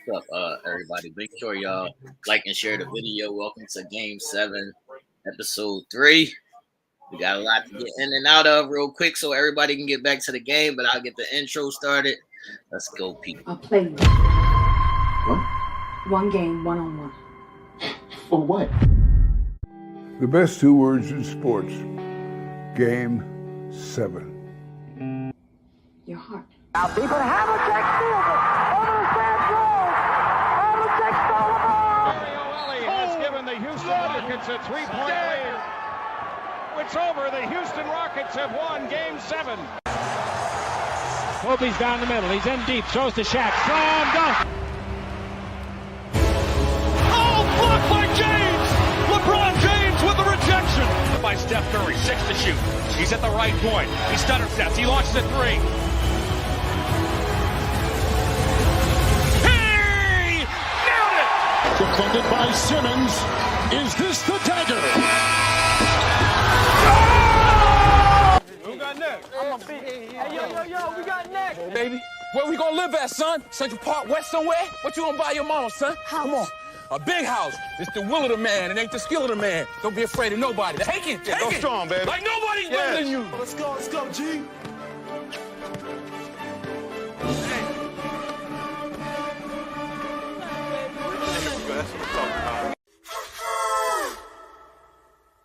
What's up, everybody? Make sure y'all like and share the video. Welcome to Game 7, Episode 3. We got a lot to get in and out of real quick so everybody can get back to the game, but I'll get the intro started. Let's go, people. I'll play you. What? One game, one-on-one. For what? The best two words in sports. Game 7. Your heart. Now people have a check steal over the San Have a check stole the ball. Mario Ellie has given the Houston Rockets a 3-point lead. It's over. The Houston Rockets have won Game 7. Kobe's down the middle. He's in deep. Throws to Shaq. Slam dunk. Oh, blocked by James. LeBron James with the rejection. By Steph Curry, 6 to shoot. He's at the right point. He stutter steps. He launches a 3. Hey! Nailed it! Defended by Simmons. Is this the dagger? Who got next? I'm a beat. Hey, yo, we got next. Hey, baby, where we gonna live at, son? Central Park West somewhere? What you gonna buy your mama, son? Come on. A big house. It's the will of the man. It ain't the skill of the man. Don't be afraid of nobody. Take it. Take Go it. strong, baby. Like nobody's better than you. Let's go, G.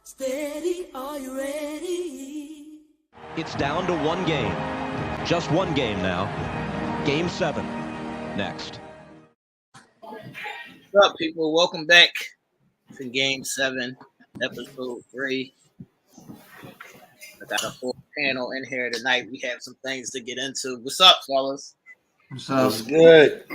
Steady, are you ready? It's down to one game. Just one game now. Game 7. Next. What's up, people? Welcome back to Game 7, Episode 3. I got a full panel in here tonight. We have some things to get into. What's up, fellas? What's up? Good.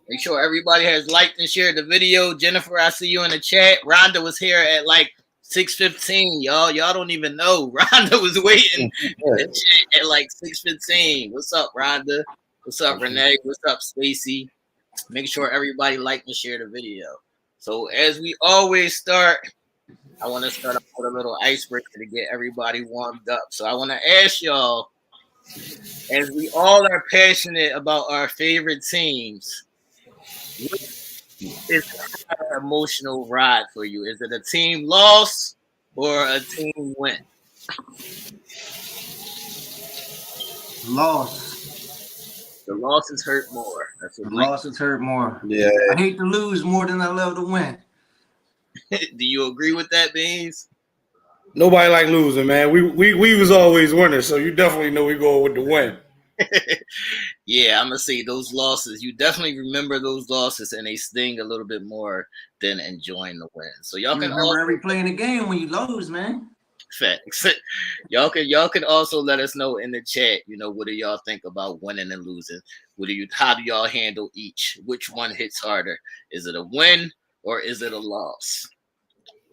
Make sure everybody has liked and shared the video. Jennifer, I see you in the chat. Rhonda was here at like 6:15, y'all. Y'all don't even know. Rhonda was waiting at like 6:15. What's up, Rhonda? What's up, Renee? What's up, Stacy? Make sure everybody like and share the video. So as we always start, I want to start off with a little icebreaker to get everybody warmed up. So I want to ask y'all, as we all are passionate about our favorite teams, what is an emotional ride for you? Is it a team loss or a team win? Loss. The losses hurt more. That's what Losses hurt more. Yeah. I hate to lose more than I love to win. Do you agree with that, Beans? Nobody like losing, man. We was always winners, so you definitely know we go with the win. Yeah, I'm gonna say those losses. You definitely remember those losses, and they sting a little bit more than enjoying the win. So y'all can remember every play in the game when you lose, man. Facts. Y'all can also let us know in the chat. You know, what do y'all think about winning and losing? How do y'all handle each? Which one hits harder? Is it a win or is it a loss?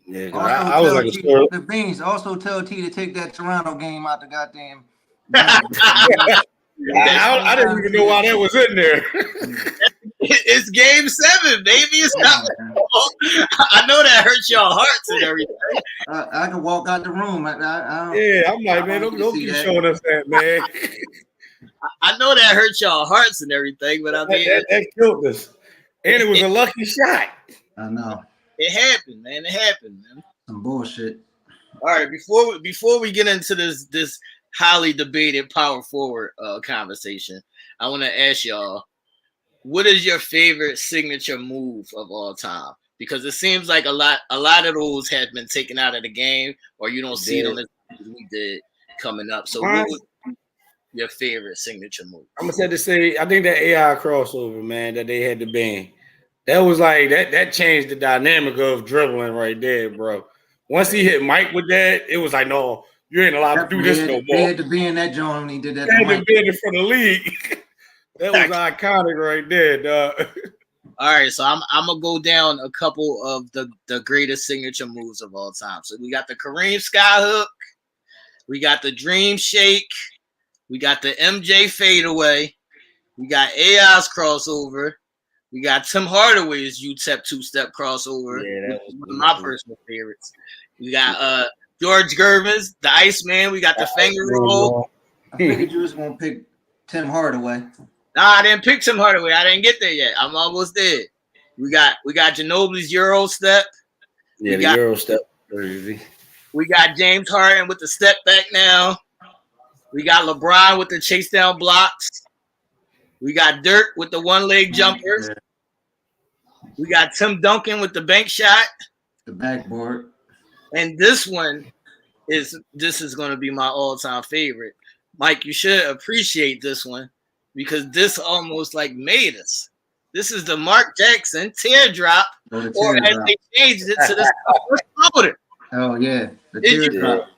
Yeah, I was like the Beans. Also tell T to take that Toronto game out the goddamn. I didn't even know why that was in there. It's Game 7, baby. It's not. I know that hurts y'all hearts and everything. I can walk out the room. I'm like, man, don't keep showing us that, man. I know that hurts y'all hearts and everything, but I mean, that killed us, and it was a lucky shot. I know. It happened, man. It happened, man. Some bullshit. All right, before we get into this highly debated power forward conversation, I want to ask y'all, what is your favorite signature move of all time? Because it seems like a lot of those have been taken out of the game, or you don't see them as we did coming up. So, what was your favorite signature move? I'm gonna say I think that AI crossover, man, that they had to ban. That was like that changed the dynamic of dribbling right there, bro. Once he hit Mike with that, it was like, no, you ain't allowed to do this no more. They had to be in that joint when he did that. They had to be in it for the league. That was iconic right there, dog. All right, so I'm gonna go down a couple of the greatest signature moves of all time. So we got the Kareem Skyhook, we got the Dream Shake, we got the MJ fadeaway, we got AI's crossover, we got Tim Hardaway's UTEP two-step crossover. Yeah, that was one of my personal favorites. We got George Gervin's, the Iceman. We got the finger roll. I figured you was gonna pick Tim Hardaway. Nah, I didn't pick Tim Hardaway. I didn't get there yet. I'm almost there. We got Ginobili's Euro step. Yeah, the Euro step crazy. We got James Harden with the step back now. We got LeBron with the chase down blocks. We got Dirk with the one leg jumpers. We got Tim Duncan with the bank shot. The backboard. And this is going to be my all-time favorite. Mike, you should appreciate this one because this almost like made us. This is the Mark Jackson teardrop, or as they changed it to the powder. Oh yeah, the teardrop.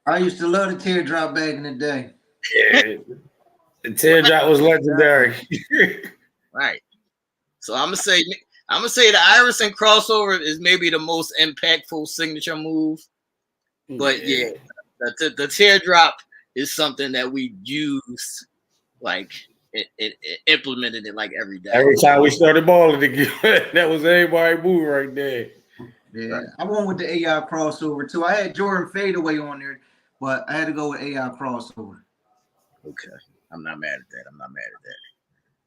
I used to love the teardrop back in the day. Yeah, the teardrop was legendary. Right. So I'm gonna say the Iverson crossover is maybe the most impactful signature move. But yeah, the teardrop is something that we used like. It implemented it like every day. Every time we started balling together, that was everybody move right there. Yeah, right. I went with the AI crossover too. I had Jordan fadeaway on there, but I had to go with AI crossover. Okay, I'm not mad at that.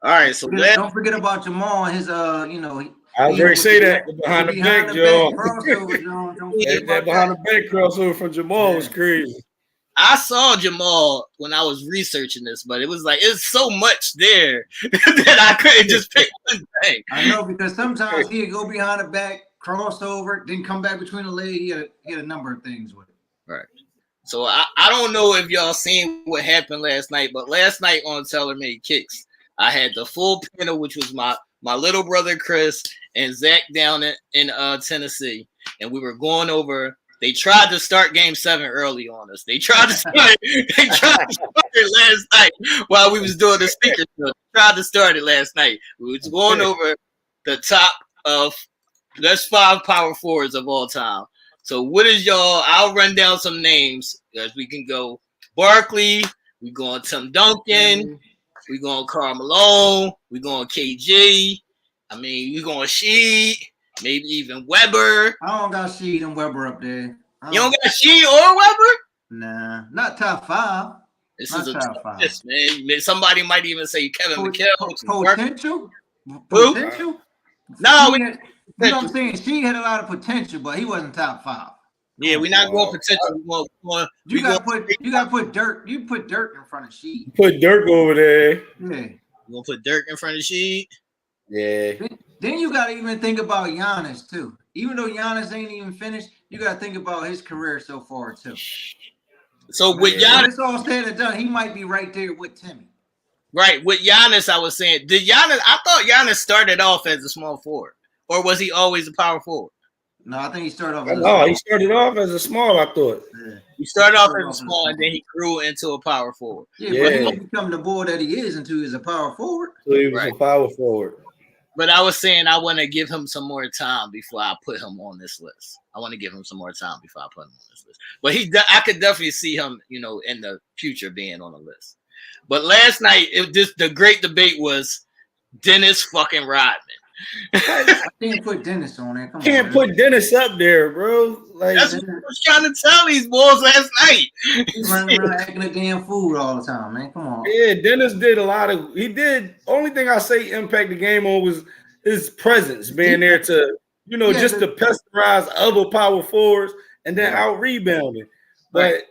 All right, so don't forget about Jamal and his I was ready to say that behind the back, Joe. That behind the back crossover from Jamal was crazy. I saw Jamal when I was researching this, but it was like it's so much there that I couldn't just pick one thing. I know because sometimes he'd go behind the back, crossover, then come back between the leg. He had a number of things with it. Right. So I don't know if y'all seen what happened last night, but last night on Teller Made Kicks, I had the full panel, which was my little brother Chris and Zach down in Tennessee, and we were going over. They tried to start Game 7 early on us. They tried to start it last night while we was doing the speaker show. They tried to start it last night. We was going over the top of that's 5 power forwards of all time. So what is y'all? I'll run down some names as we can go. Barkley, we going Tim Duncan, we going Karl Malone, we going KG. I mean, we going Sheed. Maybe even Weber. I don't got Sheed and Weber up there. You don't got Sheed or Weber? Nah, not top 5. This is a top 5. List, man. Somebody might even say Kevin McHale. Potential? Who? No, you know what I'm saying? Sheed had a lot of potential, but he wasn't top 5. Yeah, we're not going potential. You gotta put Dirk. You put Dirk in front of Sheed. Put Dirk over there. Yeah. You gonna put Dirk in front of Sheed? Yeah. Then you gotta even think about Giannis too. Even though Giannis ain't even finished, you gotta think about his career so far too. So with Giannis, it's all said and done, he might be right there with Timmy. Right, with Giannis, I was saying, I thought Giannis started off as a small forward, or was he always a power forward? No, I think he started off. He started off as a small. I thought. Yeah. He started off as a small, and then he grew into a power forward. Yeah, but he didn't become the boy that he is until he's a power forward. So he was a power forward. But I was saying I want to give him some more time before I put him on this list. I want to give him some more time before I put him on this list. But I could definitely see him, in the future being on the list. But last night, the great debate was Dennis fucking Rodman. I can't put Dennis on there. Can't put Dennis up there, bro. Like, that's what I was trying to tell these boys last night. He's running around acting a damn fool all the time, man. Come on. Yeah, Dennis did a lot of. He did. Only thing I say impact the game on was his presence, being there to, just to pessimize other power forwards and then out rebounding. But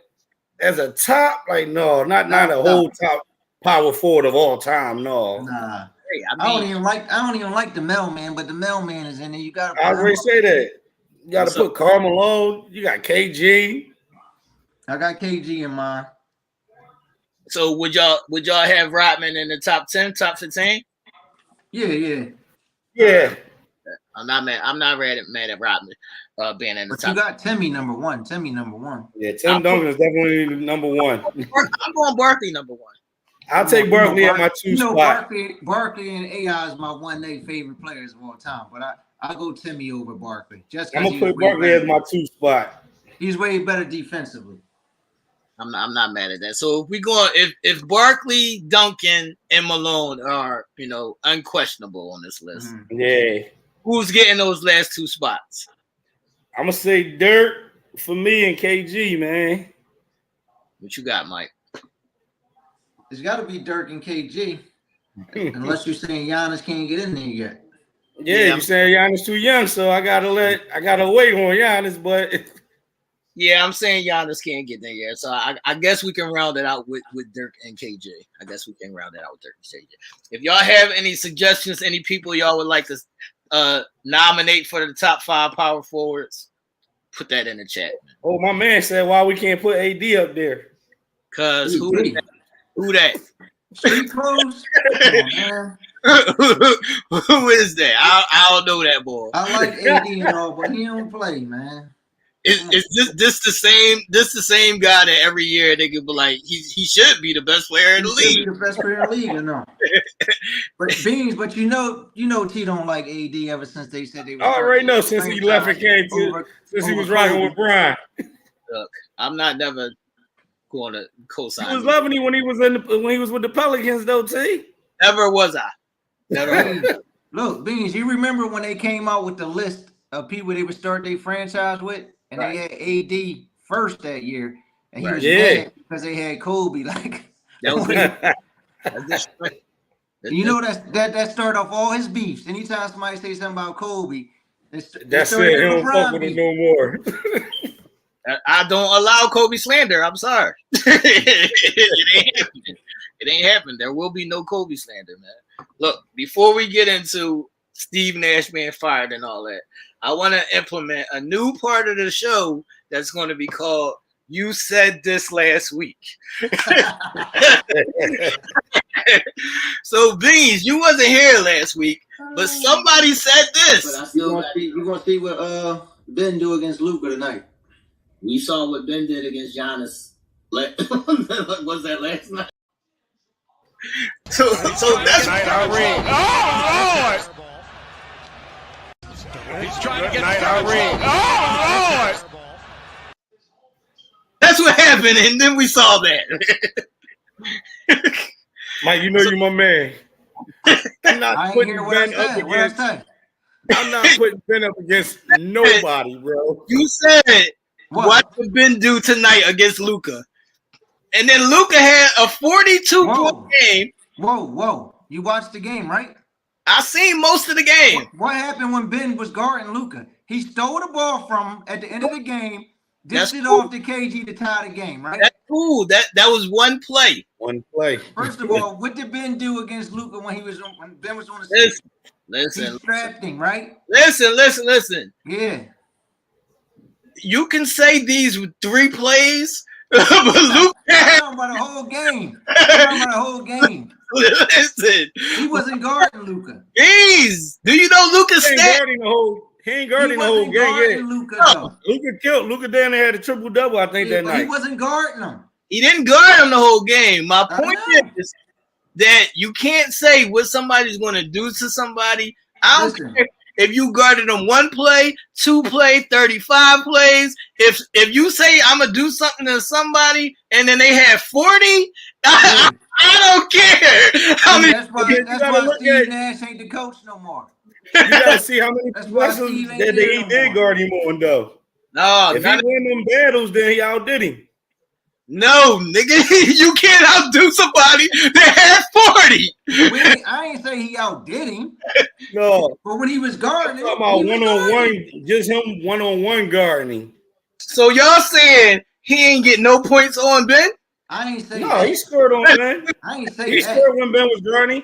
as a top, like not a whole top power forward of all time. No. Nah. I don't even like the mailman, but the mailman is in there. You got. I already say that. You got to put Karl Malone. You got KG. I got KG in mine. So would y'all have Rodman in the top 10, top 15? Yeah. I'm not mad. I'm not mad at Rodman being in the top. You got Timmy number 1. Yeah, Tim Duncan is definitely number 1. I'm going Barkley number 1. I'll take Barkley at my 2 spot. Barkley and AI is my 1A favorite players of all time, but I'll go Timmy over Barkley. I'm gonna put Barkley as my 2 spot. He's way better defensively. I'm not mad at that. So if we go, if Barkley, Duncan, and Malone are unquestionable on this list, yeah, who's getting those last 2 spots? I'm gonna say Dirk for me and KG, man. What you got, Mike? It's got to be Dirk and KG, unless you're saying Giannis can't get in there yet. Yeah, you saying Giannis too young, so I gotta wait on Giannis, but yeah, I'm saying Giannis can't get there yet. So I guess we can round it out with Dirk and KJ. I guess we can round it out with Dirk and KJ. If y'all have any suggestions, any people y'all would like to nominate for the top 5 power forwards, put that in the chat. Oh, my man said why we can't put AD up there. Cause who that? Street clothes? Man. Who is that? I don't know that boy. I like AD and all, but he don't play, man. Is this the same guy that every year they could be like he should be the best player in the league? Should be the best player in the league, or no? But Beans, but you know T don't like AD ever since they said they were. I already know since he left and came to since he was rocking with Brian. Look, I'm not never going to co-sign. He was loving him when he was with the Pelicans, though. T. Never was I. Never. Look, Beans, you remember when they came out with the list of people they would start their franchise with, and they had AD first that year, and he was mad because they had Kobe. Like that was you know that started off all his beefs. Anytime somebody say something about Kobe, that's it. He don't fuck with him no more. I don't allow Kobe slander. I'm sorry. It ain't happening. There will be no Kobe slander, man. Look, before we get into Steve Nash being fired and all that, I want to implement a new part of the show that's going to be called "You Said This Last Week." So, Beans, you wasn't here last week, but somebody said this. You're gonna see what Ben do against Luka tonight. We saw what Ben did against Giannis. Was that last night? So that's oh Lord! He's trying to get oh Lord! That's what happened, and then we saw that. Mike, you know you my man. I'm not putting Ben up against. I'm not putting Ben up against nobody, bro. You said what did Ben do tonight against Luka? And then Luka had a 42-point game. Whoa. You watched the game, right? I seen most of the game. What happened when Ben was guarding Luka? He stole the ball from him at the end of the game, dished it off to KG to tie the game, right? That's cool. That was one play. One play. First of all, what did Ben do against Luka when Ben was on the team? Listen. He strapped him, right? Listen. Yeah. You can say these 3 plays. But Luka talking about the whole game. Talking about the whole game. Listen, he wasn't guarding Luka. Jeez, do you know Luka's He ain't guarding the whole game. Yeah, Luka killed. Luka down there had a triple double. I think that night. He wasn't guarding him. He didn't guard him the whole game. My point is that you can't say what somebody's going to do to somebody. I don't care if you guarded them 1 play, 2 play, 35 plays. If you say I'm gonna do something to somebody and then they have 40, I don't care. That's why Steve Nash ain't the coach no more. You gotta see how many possessions that he did guard him on though. No, if he won them battles, then he outdid him. No, nigga, you can't outdo somebody that had 40. I ain't say he outdid him. No, but when he was guarding, talking about one-on-one, just him one-on-one guarding. So y'all saying he ain't get no points on Ben? I ain't say no. He scored on Ben. I ain't say he scored when Ben was guarding.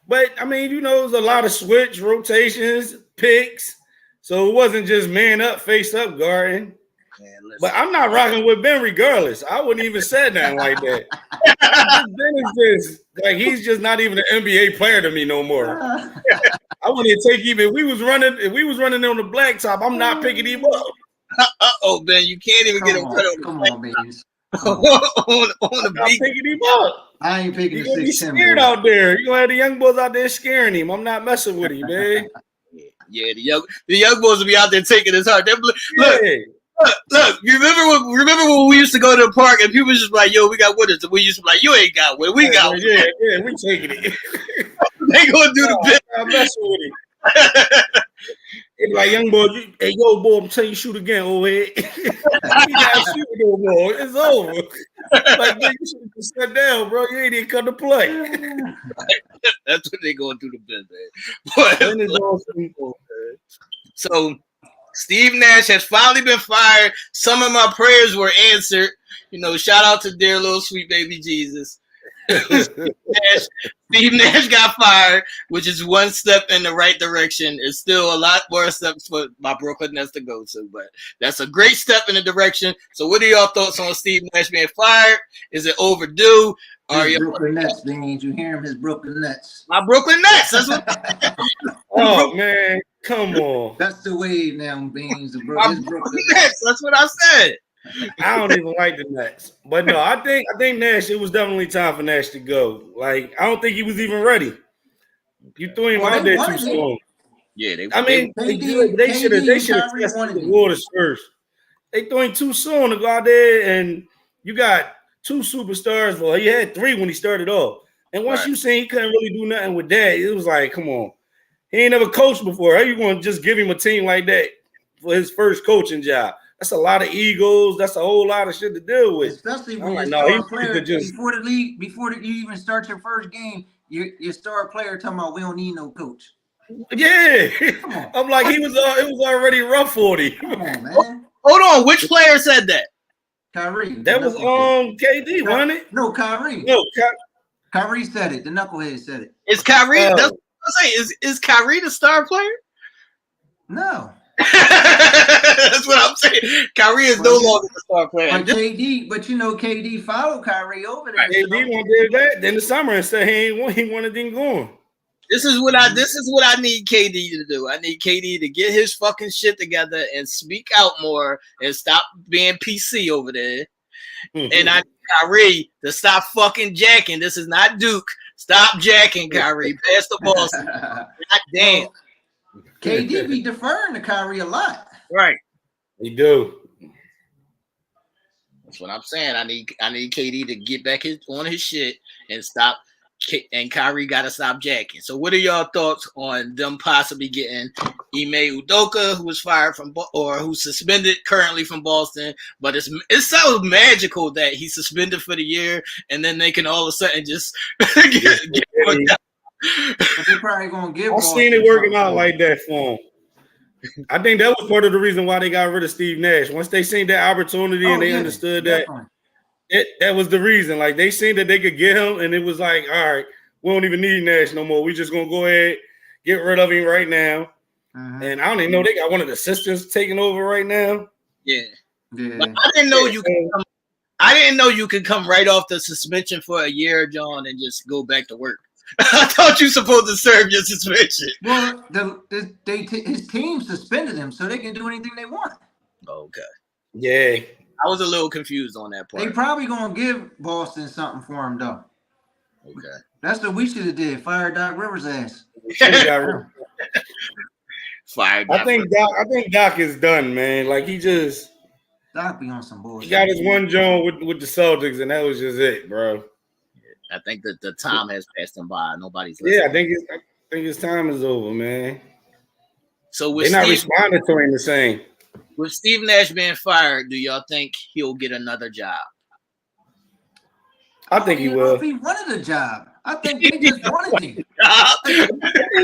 But I mean, you know, it was a lot of switch rotations, picks. So it wasn't just man up, face up guarding. Man, but I'm not rocking with Ben regardless. I wouldn't even say nothing like that. Ben is just like he's just not even an NBA player to me no more. I wouldn't take him if we was running on the blacktop. I'm not picking him up. Ben, you can't even get him cut on. Come on, babies. on the beat. Picking him up. I ain't picking. He's gonna be scared out there. You gonna have the young boys out there scaring him. I'm not messing with him, man. Yeah, the young boys will be out there taking his heart. Look, remember when we used to go to the park and people was just like, yo, we got winners. And we used to be like, you ain't got one. We got one. Yeah, we taking it. They gonna do the bit. I'm messing with him. It's like, young boy, hey, yo, boy, I'm telling you, shoot again, old head. You gotta shoot no more. It's over. Like, man, you should have just sat down, bro. You ain't even come to play. That's what they going through the business. So Steve Nash has finally been fired. Some of my prayers were answered. You know, shout out to dear little sweet baby Jesus. Steve Nash got fired, which is one step in the right direction. It's still a lot more steps for my Brooklyn Nets to go to, but that's a great step in the direction. So what are y'all thoughts on Steve Nash being fired? Is it overdue? His Brooklyn Nets, Beans. You hear him? His Brooklyn Nets. My Brooklyn Nets. That's what. Oh man, come on. That's the wave now, Beans. My Brooklyn Nets. That's what I said. I don't even like the Nets, but no, I think Nash. It was definitely time for Nash to go. Like, I don't think he was even ready. You threw him out there too soon. Yeah, they should have tested the waters first. They threw him too soon to go out there, and you got two superstars. Well, he had three when he started off, and once you seen he couldn't really do nothing with that, it was like, come on, he ain't never coached before. How you going to just give him a team like that for his first coaching job? That's a lot of egos. That's a whole lot of shit to deal with. Especially when you start player before the league, before you even start your first game, your star player talking about we don't need no coach. Yeah, I'm like it was already rough for him. Come on, man. Hold on, which player said that? Kyrie. That was KD, wasn't it? No, Kyrie. No, Kyrie said it. The knucklehead said it. Is Kyrie? That's what I'm saying. Is Kyrie the star player? No. That's what I'm saying. Kyrie is no longer the star player. But KD followed Kyrie over there. KD did that in the summer and said he wanted him going. This is what I need KD to do. I need KD to get his fucking shit together and speak out more and stop being PC over there. And I need Kyrie to stop fucking jacking. This is not Duke. Stop jacking, Kyrie. Pass the ball. God damn. KD be deferring to Kyrie a lot. Right. He do. That's what I'm saying. I need KD to get back on his shit and stop. And Kyrie got to stop jacking. So what are y'all thoughts on them possibly getting Ime Udoka, who was fired from or who's suspended currently from Boston? But it's so magical that he's suspended for the year and then they can all of a sudden just get they're probably gonna give. I've seen it working out like that for him. I think that was part of the reason why they got rid of Steve Nash. Once they seen that opportunity and they understood that. That was the reason. Like, they seen that they could get him, and it was like, all right, we don't even need Nash no more. We just gonna go ahead, get rid of him right now. And I don't even know, they got one of the assistants taking over right now. Yeah. But I didn't know you could come. I didn't know you could come right off the suspension for a year, John, and just go back to work. I thought you were supposed to serve your suspension. Well, his team suspended him, so they can do anything they want. Okay. Yeah. I was a little confused on that part. They probably gonna give Boston something for him though. Okay. That's what we should have did. Fire Doc Rivers' ass. Fired. I think Doc is done, man. Like, Doc be on some bullshit. He got his one joint with the Celtics, and that was just it, bro. I think that the time has passed him by. Nobody's listening. Yeah, I think his time is over, man. So they're not responding to him the same. With Steve Nash being fired, do y'all think he'll get another job? I think he will. If he wanted a job, I think he just wanted him. I think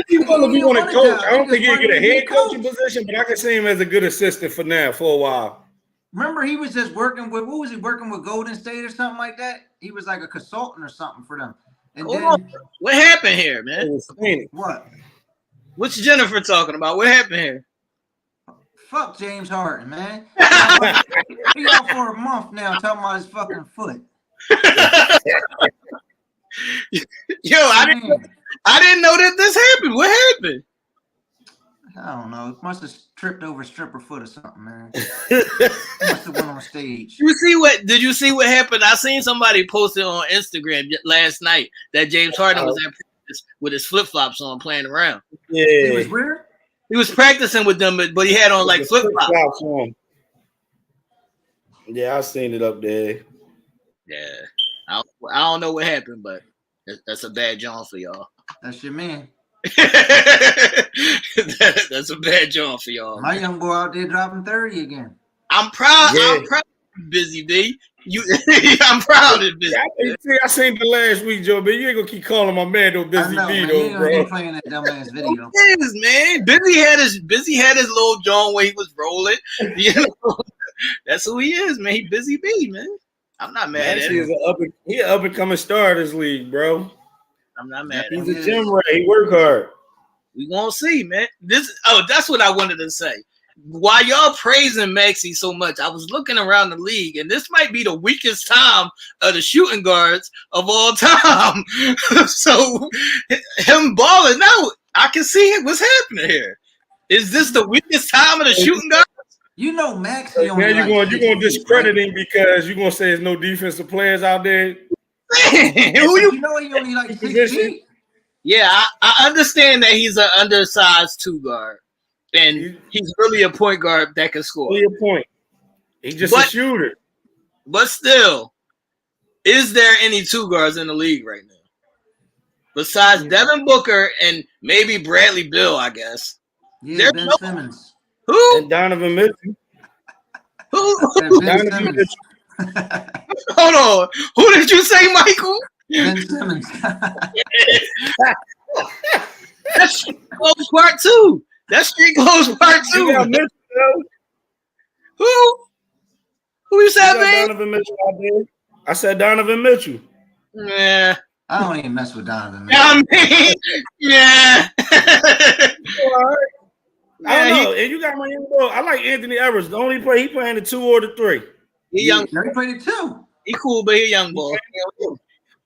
he will if he want to coach. I don't think he'll get a head coaching position, but I can see him as a good assistant for now for a while. Remember, he was just working with, what was he working with, Golden State or something like that? He was like a consultant or something for them. And what happened here, man? What? What's Jennifer talking about? What happened here? Fuck James Harden, man. He out for a month now talking about his fucking foot. Yo, I didn't know that this happened. What happened? I don't know. It must have tripped over a stripper foot or something, man. Must have went on stage. Did you see what happened? I seen somebody posted on Instagram last night that James Harden was at practice with his flip-flops on playing around. Yeah. It was weird. He was practicing with them, but he had on like flip-flops on. Yeah, I seen it up there. Yeah. I don't know what happened, but that's a bad John for y'all. That's your man. That's a bad job for y'all. My young boy out there dropping 30 again. I'm proud. Yeah. I'm proud of Busy B. I'm proud of Busy. I seen the last week, Joe, but you ain't gonna keep calling my man no Busy B, though, bro. You playing that dumbass video. It is, man. Busy had his little John where he was rolling. You know, that's who he is, man. He Busy B, man. I'm not mad at him. He an up and coming star of this league, bro. I'm not mad. He's a gym rat. He work hard. We gonna see, man. That's what I wanted to say. While y'all praising Maxey so much, I was looking around the league, and this might be the weakest time of the shooting guards of all time. So him balling now, I can see it. What's happening here? Is this the weakest time of the shooting guards? You know, Maxey. Now you're going to discredit him because you're going to say there's no defensive players out there. You know he only like 6 feet. Yeah, I understand that he's an undersized 2 guard, and he's really a point guard that can score. Really a point. He's just a shooter. But still, is there any 2 guards in the league right now? Besides Devin Booker and maybe Bradley Beal, I guess. Yeah, Ben Simmons. Who? And Donovan Mitchell. Who? Donovan Mitchell. Hold on. Who did you say, Michael? Ben Simmons. That's Street Clothes Part 2. That's Street Clothes Part 2. You got Mitchell, Who? Who you said, man? Donovan Mitchell out there. I said Donovan Mitchell. Yeah. I don't even mess with Donovan Mitchell. I mean, yeah. I don't know. And you got my young boy. I like Anthony Edwards. The only he playing the 2 or the 3. He young. He played the 2. He cool, but he a young boy.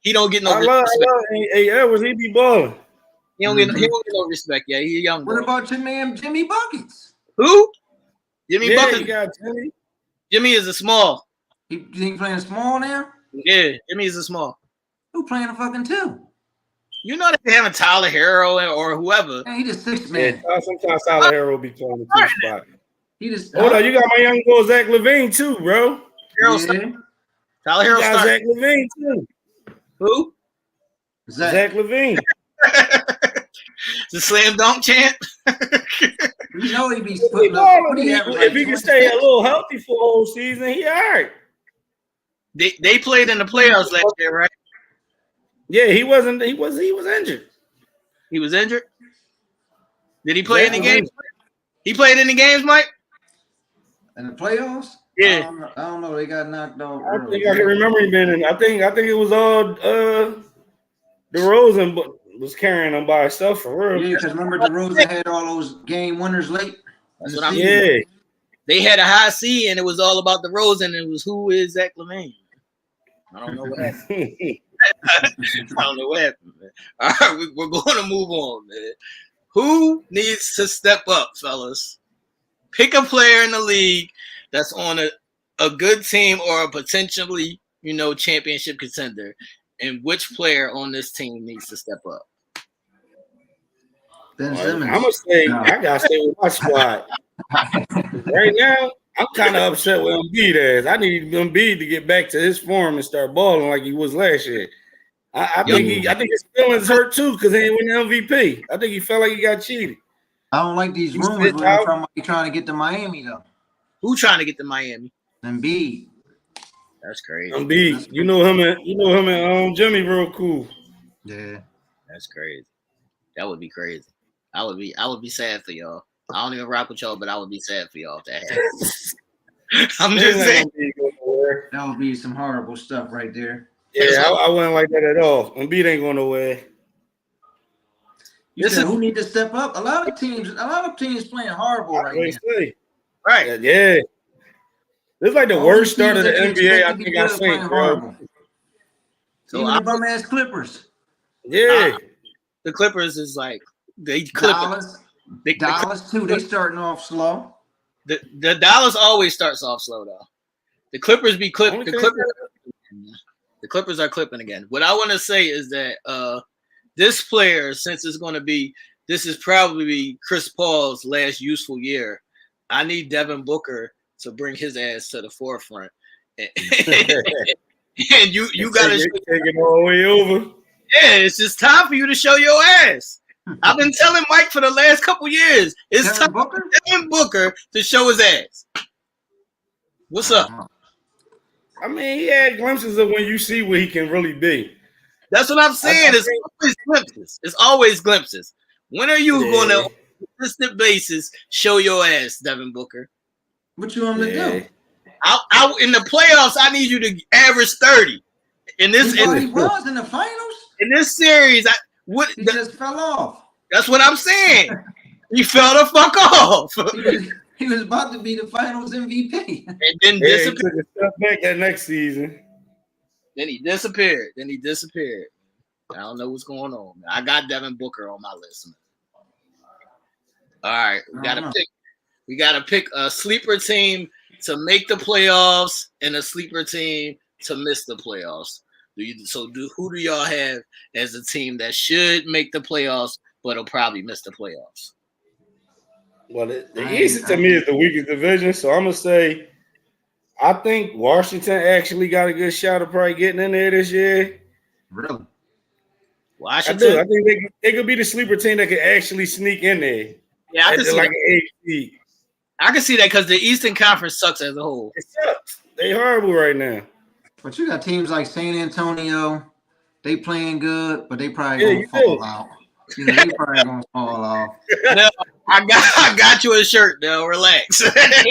He don't get no respect. I love hey, Edwards. He be balling. He don't get no respect. Yeah, he a young boy. What about your man Jimmy Buckets? Who? Jimmy Buckets. You got Jimmy. Jimmy is a small. He playing small now? Yeah, Jimmy is a small. Who playing a fucking 2? You know they having Tyler Hero or whoever. Man, he just 6 man. Yeah, sometimes Tyler Hero will be playing the 2 spot. He just hold on. You got my young boy Zach LaVine too, bro. Tyler Hero got Zach LaVine too. Who? Zach LaVine. The slam dunk chant. You know he be putting up. If he can stay a little healthy for the whole season, he all right. They played in the playoffs last year, right? Yeah, he was injured. He was injured. Did he play any games? He played any games, Mike? In the playoffs? Yeah. I don't know. They got knocked off. I think I can remember him being in. I think it was all DeRozan was carrying him by himself for real. Yeah, because remember DeRozan had all those game winners late. That's what I mean. Yeah. They had a high C, and it was all about DeRozan, and it was who is Zach LaVine. I don't know what happened. I don't know what happened, man. All right, we're going to move on, man. Who needs to step up, fellas? Pick a player in the league that's on a good team or a potentially, championship contender, and which player on this team needs to step up? Ben Simmons. I'm gonna say I gotta stay with my squad. Right now, I'm kind of upset with Embiid as I need Embiid to get back to his form and start balling like he was last year. I think his feelings hurt too because he ain't win the MVP. I think he felt like he got cheated. I don't like these rumors when he's trying to get to Miami though. Who trying to get to Miami? Embiid. That's crazy. Embiid. You know him and Jimmy real cool. Yeah. That's crazy. That would be crazy. I would be sad for y'all. I don't even rock with y'all, but I would be sad for y'all if that happened. I'm just saying. That would be some horrible stuff right there. Yeah, I wouldn't like that at all. Embiid ain't going nowhere. You said who need to step up? A lot of teams playing horrible right now. Right. Yeah. It's like the worst start of the NBA I think I've seen, bro. So even the bum ass Clippers. Yeah. The Clippers is like Dallas too. They starting off slow. The Dallas always starts off slow though. The Clippers be clipping. The Clippers are clipping again. What I want to say is that this player, since this is probably Chris Paul's last useful year, I need Devin Booker to bring his ass to the forefront. And you got to take it all the way over. Yeah, it's just time for you to show your ass. I've been telling Mike for the last couple years. It's time for Devin Booker to show his ass. What's up? I mean, he had glimpses of when you see what he can really be. That's what I'm saying. It's always glimpses. It's always glimpses. When are you going to, on a consistent basis, show your ass, Devin Booker? What you want me to do? In the playoffs, I need you to average 30. He was in the finals. In this series, he just fell off. That's what I'm saying. He fell the fuck off. He was about to be the finals MVP. And then disappeared. He took a step back that next season. Then he disappeared. I don't know what's going on, man. I got Devin Booker on my list, man. All right, we gotta pick a sleeper team to make the playoffs and a sleeper team to miss the playoffs. Who do y'all have as a team that should make the playoffs but will probably miss the playoffs? Well, the East to me is the weakest division, so I'm gonna say I think Washington actually got a good shot of probably getting in there this year. Really? Washington? I think they could be the sleeper team that could actually sneak in there. Yeah, I can see like that. an 8 I can see that because the Eastern Conference sucks as a whole. It sucks. They horrible right now. But you got teams like San Antonio. They playing good, but they probably gonna fall out. You know, they probably gonna fall off. No, I got you a shirt, though. Relax. Everybody,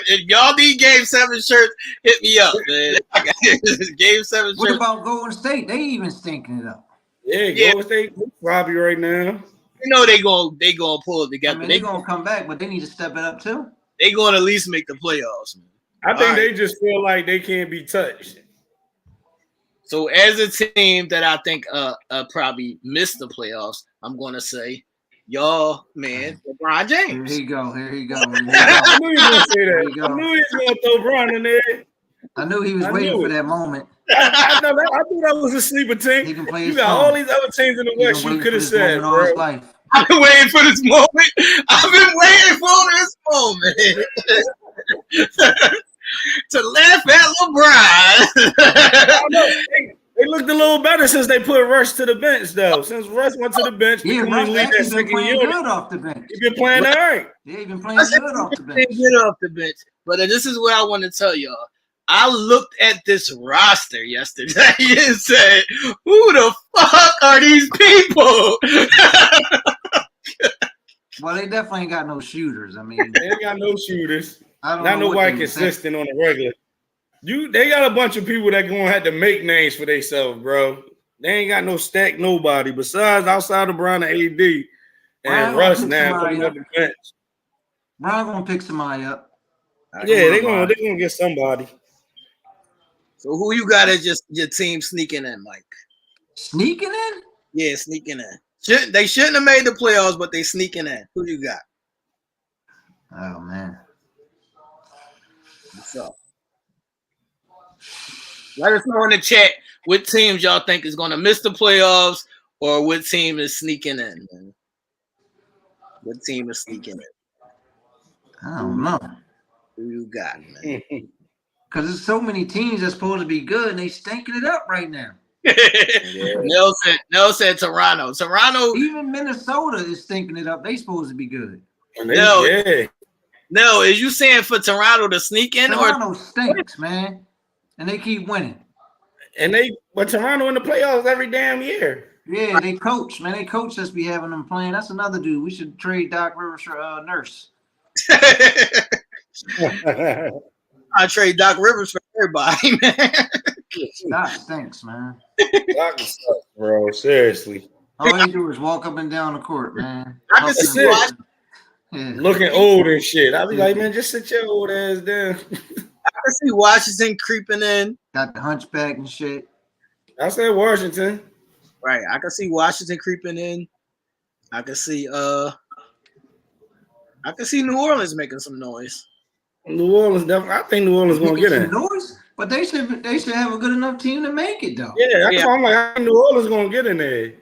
if y'all need Game 7 shirts, hit me up, man. Game 7 shirts. What about Golden State? They even stinking it up. Yeah. Golden State Robbie right now. You know they gonna pull it together. I mean, they gonna come back, but they need to step it up too. They gonna at least make the playoffs, man. I think they just feel like they can't be touched. So as a team that I think probably missed the playoffs, I'm gonna say y'all, man, LeBron James. Here he go. I knew he was gonna say that. I knew he was gonna throw Bron in there. I knew he was waiting for that moment. I thought that was a sleeper team. He can play you got all these other teams in the West you could have said, bro. I've been waiting for this moment. I've been waiting for this moment. To laugh at LeBron. They looked a little better since they put Russ to the bench, though. Since Russ went to the bench, Russ actually been playing good off the bench. He's been playing all right. Yeah, he's been playing good off the bench. Good off the bench. But this is what I want to tell y'all. I looked at this roster yesterday and said, who the fuck are these people? Well, they definitely ain't got no shooters. I mean, they ain't got no shooters. Not nobody consistent on the regular. They got a bunch of people that gonna have to make names for themselves, bro. They ain't got no stack nobody besides outside of Brown and AD and Russ now putting up the bench. Brown gonna pick somebody up. Yeah, they gonna get somebody. So who you got as your team sneaking in, Mike? Sneaking in? Yeah, sneaking in. They shouldn't have made the playoffs, but they sneaking in. Who you got? Oh man. What's up? Let us know in the chat what teams y'all think is going to miss the playoffs or what team is sneaking in, man. What team is sneaking in? I don't know. Who you got, man? Because there's so many teams that's supposed to be good and they stinking it up right now. Nell said Toronto. Even Minnesota is stinking it up. They supposed to be good. No, is you saying for Toronto to sneak in? Toronto stinks, man. And they keep winning. But Toronto in the playoffs every damn year. Yeah, they coach, man. They coach us be having them playing. That's another dude. We should trade Doc Rivers for Nurse. I trade Doc Rivers for everybody, man. Doc stinks, man. Doc sucks, bro. Seriously. All he do is walk up and down the court, man. I can see looking old and shit. I'll be like, man, just sit your old ass down. I can see Washington creeping in. Got the hunchback and shit. I said Washington. Right. I can see Washington creeping in. I can see New Orleans making some noise. New Orleans definitely. I think New Orleans gonna get in. Noise? But they should have a good enough team to make it though. Yeah, I'm like, I think New Orleans gonna get in there.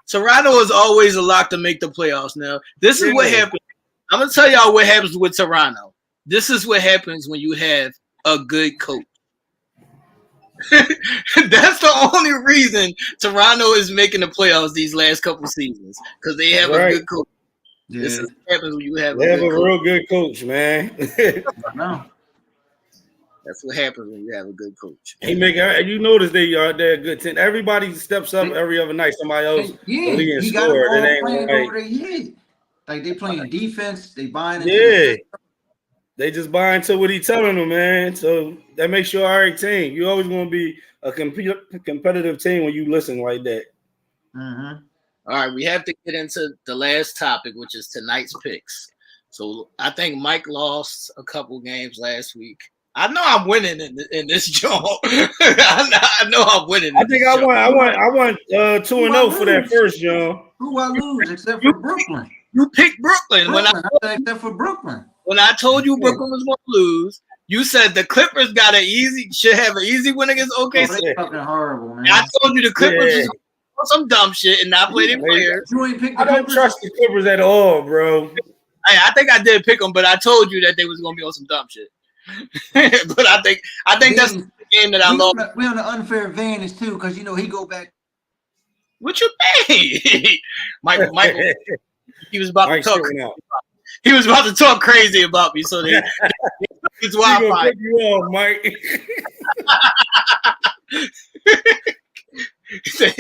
Toronto is always a lock to make the playoffs. Now, this is what happens. I'm gonna tell y'all what happens with Toronto. This is what happens when you have a good coach. That's the only reason Toronto is making the playoffs these last couple seasons because they have a good coach. Yeah. This is what happens when you have They a have good a coach. real good coach, man. No. That's what happens when you have a good coach. He make you notice they're a good team. Everybody steps up every other night. Somebody else leading he got them score. all It ain't playing like, over their head. Like they playing defense, they buying into yeah. the system. They just buy into what he's telling them, man. So that makes you all right team. You always going to be a competitive team when you listen like that. Mm-hmm. All right, we have to get into the last topic, which is tonight's picks. So I think Mike lost a couple games last week. I know I'm winning in this job. I know I'm winning. I think I won 2-0 for that first, John. Who I lose except for Brooklyn? You picked Brooklyn. Except for Brooklyn. When I told you Brooklyn was going to lose, you said the Clippers should have an easy win against OKC. Oh, they fucking horrible, man. I told you the Clippers was on some dumb shit and not play their players. You ain't picked I don't trust the Clippers at all, bro. I think I did pick them, but I told you that they was going to be on some dumb shit. But I think that's the game that I lost. We on the unfair advantage too, because he go back. What you mean? Michael, he was about to talk. He was about to talk crazy about me, so they it's Wi-Fi. Pick you off, Mike.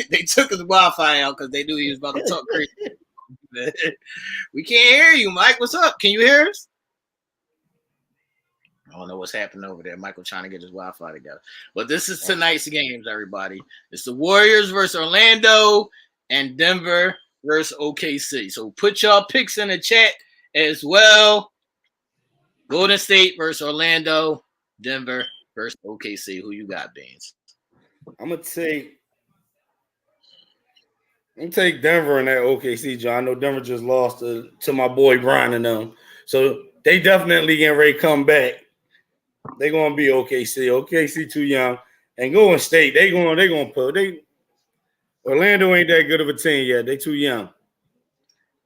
They took his Wi-Fi out because they knew he was about to talk crazy. We can't hear you, Mike. What's up? Can you hear us? I don't know what's happening over there. Michael trying to get his Wi-Fi together. But this is tonight's games, everybody. It's the Warriors versus Orlando and Denver versus OKC. So put y'all picks in the chat as well. Golden State versus Orlando, Denver versus OKC. Who you got, Beans? I'm gonna take Denver in that OKC, John. I know Denver just lost to my boy Brian and them. So they definitely getting ready to come back. They're gonna be OKC. OKC too young. And Golden State, they gonna put Orlando ain't that good of a team yet. They too young.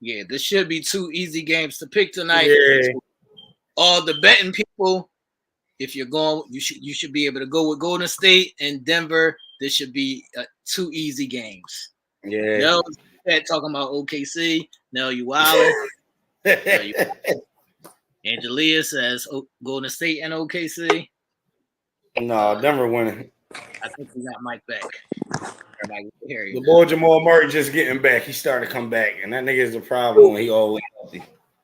Yeah, this should be two easy games to pick tonight. Yeah. All the betting people, if you're going, you should be able to go with Golden State and Denver. This should be two easy games. Yeah. No, talking about OKC. No, you wildin'. Angelia says Golden State and OKC. No, Denver winning. I think we got Mike back. Everybody can hear you. The boy Jamal Murray just getting back. He started to come back, and that nigga is the problem when he always healthy.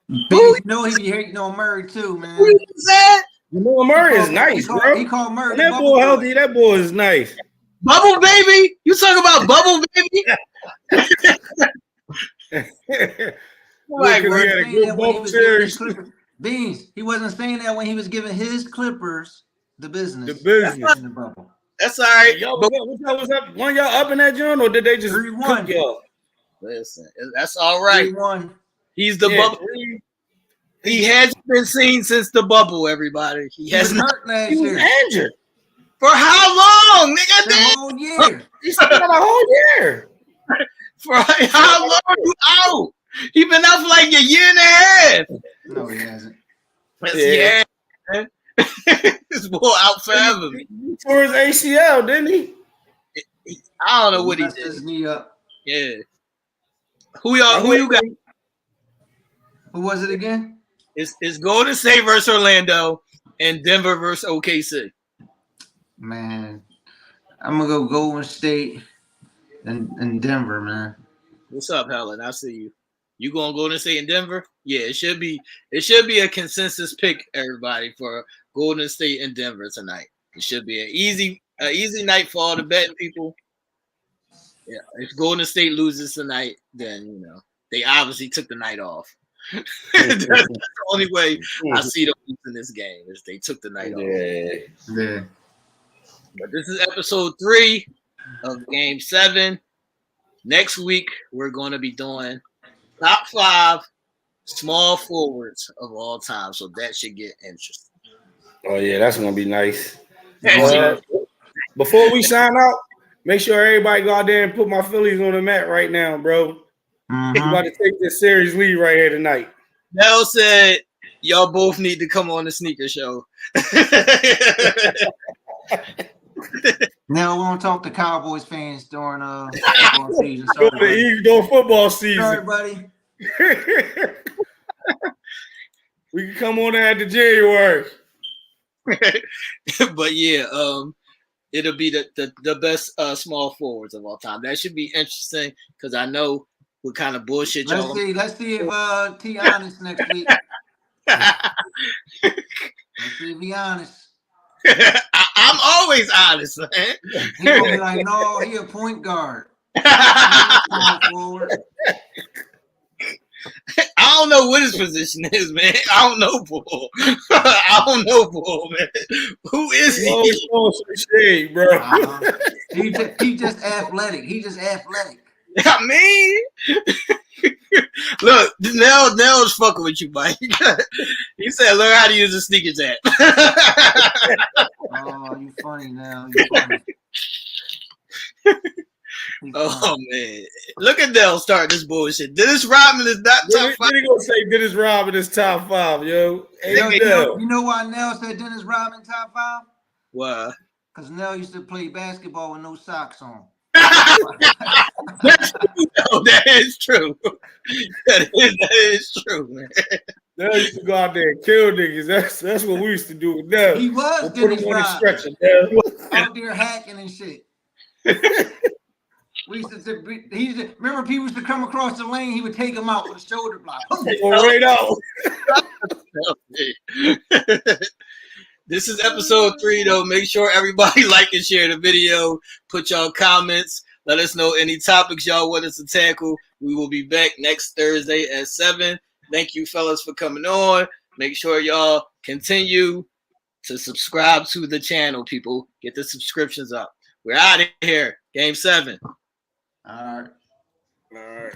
You know he be hating on Murray too, man. Who is that? Jamal Murray is nice, bro. He called Murray. That boy healthy. That boy is nice. Bubble baby. You talking about bubble baby? Like, he had a good bubble series. Beans. He wasn't saying that when he was giving his Clippers the business. The business. In the bubble. That's all right. Yo, what's up? One y'all up in that joint, or did they just cook y'all? Listen, that's all right. 3-1. He's the bubble. He hasn't been seen since the bubble, everybody. He has hurt last year. Injured. For how long, nigga? The whole year. He's been out a whole year. For how long you out? He been out for like a year and a half. No, he hasn't. Yes, yeah. This boy out forever. He tore his ACL, didn't he? I don't know what he did. His knee up. Yeah. Who you got? Who was it again? It's Golden State versus Orlando and Denver versus OKC. Man, I'm gonna go Golden State and Denver, man. What's up, Helen? I see you. You going Golden State and Denver? Yeah, it should be a consensus pick, everybody, for Golden State and Denver tonight. It should be an easy night for all the betting people. Yeah, if Golden State loses tonight, then they obviously took the night off. That's the only way I see them losing this game is they took the night off. Yeah. But this is episode 3 of Game 7. Next week we're going to be doing top 5 small forwards of all time, so that should get interesting. Oh yeah, that's gonna be nice. Before we sign out, make sure everybody go out there and put my Phillies on the mat right now, bro. Mm-hmm. We about to take this series lead right here tonight. Mel said y'all both need to come on the sneaker show. Now we won't talk to Cowboys fans during football season. Sorry, buddy. During football season. Sorry, buddy. We can come on after January. But yeah, it'll be the best small forwards of all time. That should be interesting because I know what kind of bullshit y'all. Let's see if T honest next week. Let's see if he honest. I'm always honest, man. He gonna be like, no, he a point guard. Forward. I don't know what his position is, man. I don't know, Bull. I don't know, Bull, man. Who is he? Shade, bro. He just athletic. He just athletic. I mean, look, Nell's fucking with you, Mike. He said, learn how to use the sneakers app. Oh, you funny now. You funny. Oh man, look at Nell start this bullshit. Dennis Rodman is not top 5. What are you gonna say? Dennis Rodman is top 5, yo. You know why Nell said Dennis Rodman top 5? Why? Because Nell used to play basketball with no socks on. That's true. No, that is true. That is true, man. Nell used to go out there and kill niggas. That's what we used to do with Nell. He was we'll Dennis Rodman. Out there hacking and shit. We used to remember people used to come across the lane, he would take them out with a shoulder block. Right out. This is episode 3, though. Make sure everybody like and share the video. Put y'all comments. Let us know any topics y'all want us to tackle. We will be back next Thursday at 7. Thank you, fellas, for coming on. Make sure y'all continue to subscribe to the channel, people. Get the subscriptions up. We're out of here. Game 7. All right. All right.